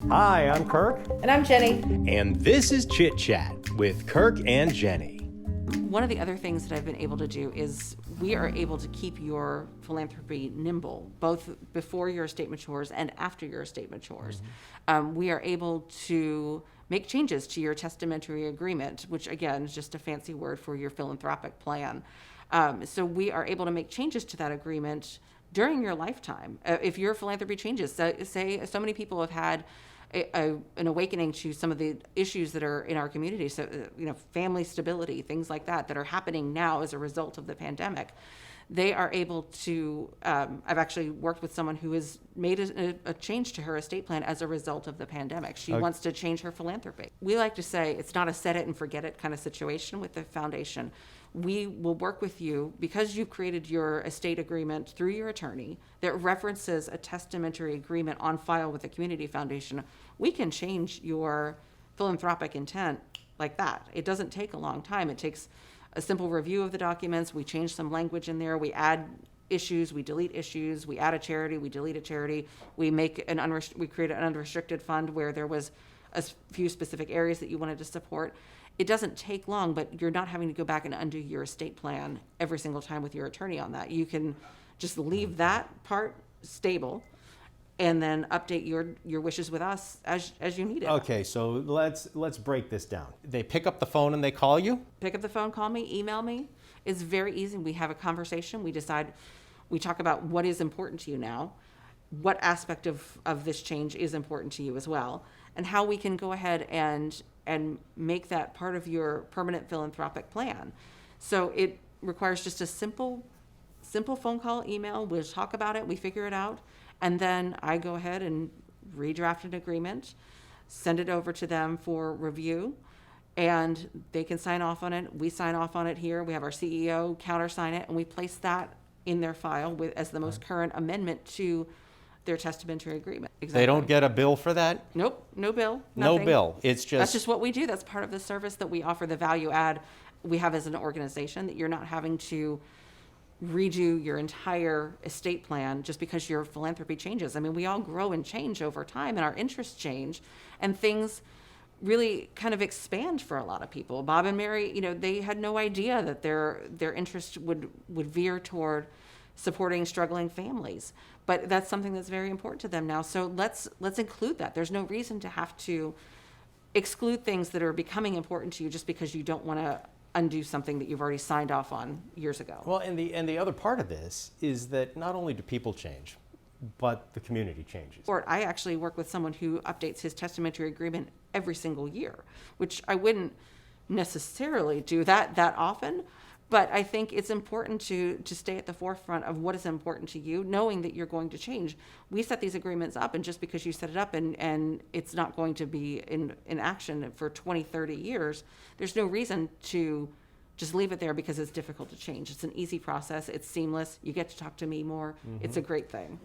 Hi, I'm Kirk. And I'm Jenny. And this is Chit Chat with Kirk and Jenny. One of the other things that I've been able to do is we are able to keep your philanthropy nimble, both before your estate matures and after your estate matures. We are able to make changes to your testamentary agreement, which again is just a fancy word for your philanthropic plan. So we are able to make changes to that agreement during your lifetime. If your philanthropy changes, say so many people have had an awakening to some of the issues that are in our community. So, family stability, things like that are happening now as a result of the pandemic. They are able to, I've actually worked with someone who has made a change to her estate plan as a result of the pandemic. She wants to change her philanthropy. We like to say it's not a set it and forget it kind of situation with the foundation. We will work with you because you've created your estate agreement through your attorney that references a testamentary agreement on file with the community foundation. We can change your philanthropic intent like that. It doesn't take a long time. It takes a simple review of the documents. We change some language in there. We add issues, we delete issues. We add a charity, we delete a charity. We make we create an unrestricted fund where there was a few specific areas that you wanted to support. It doesn't take long, but you're not having to go back and undo your estate plan every single time with your attorney on that. You can just leave that part stable and then update your wishes with us as you need it. Okay, so let's break this down. They pick up the phone and they call you? Pick up the phone, call me, email me. It's very easy. We have a conversation. We talk about what is important to you now, what aspect of this change is important to you as well, and how we can go ahead and make that part of your permanent philanthropic plan. So it requires just a simple phone call, email. We'll talk about it, we figure it out, and then I go ahead and redraft an agreement, send it over to them for review, and they can sign off on it. We sign off on it here. We have our CEO countersign it, and we place that in their file as the most current amendment to their testamentary agreement. Exactly. They don't get a bill for that? Nope, no bill. No Nothing. bill. It's just... That's just what we do. That's part of the service that we offer, the value add we have as an organization, that you're not having to redo your entire estate plan just because your philanthropy changes. I mean, we all grow and change over time, and our interests change, and things really kind of expand for a lot of people. Bob and Mary, they had no idea that their interest would veer toward supporting struggling families, but that's something that's very important to them now. So let's include that. There's no reason to have to exclude things that are becoming important to you just because you don't want to undo something that you've already signed off on years ago. Well, and the other part of this is that not only do people change, but the community changes. I actually work with someone who updates his testamentary agreement every single year, which I wouldn't necessarily do that often. But I think it's important to stay at the forefront of what is important to you, knowing that you're going to change. We set these agreements up, and just because you set it up and it's not going to be in action for 20, 30 years, there's no reason to just leave it there because it's difficult to change. It's an easy process. It's seamless. You get to talk to me more. It's a great thing.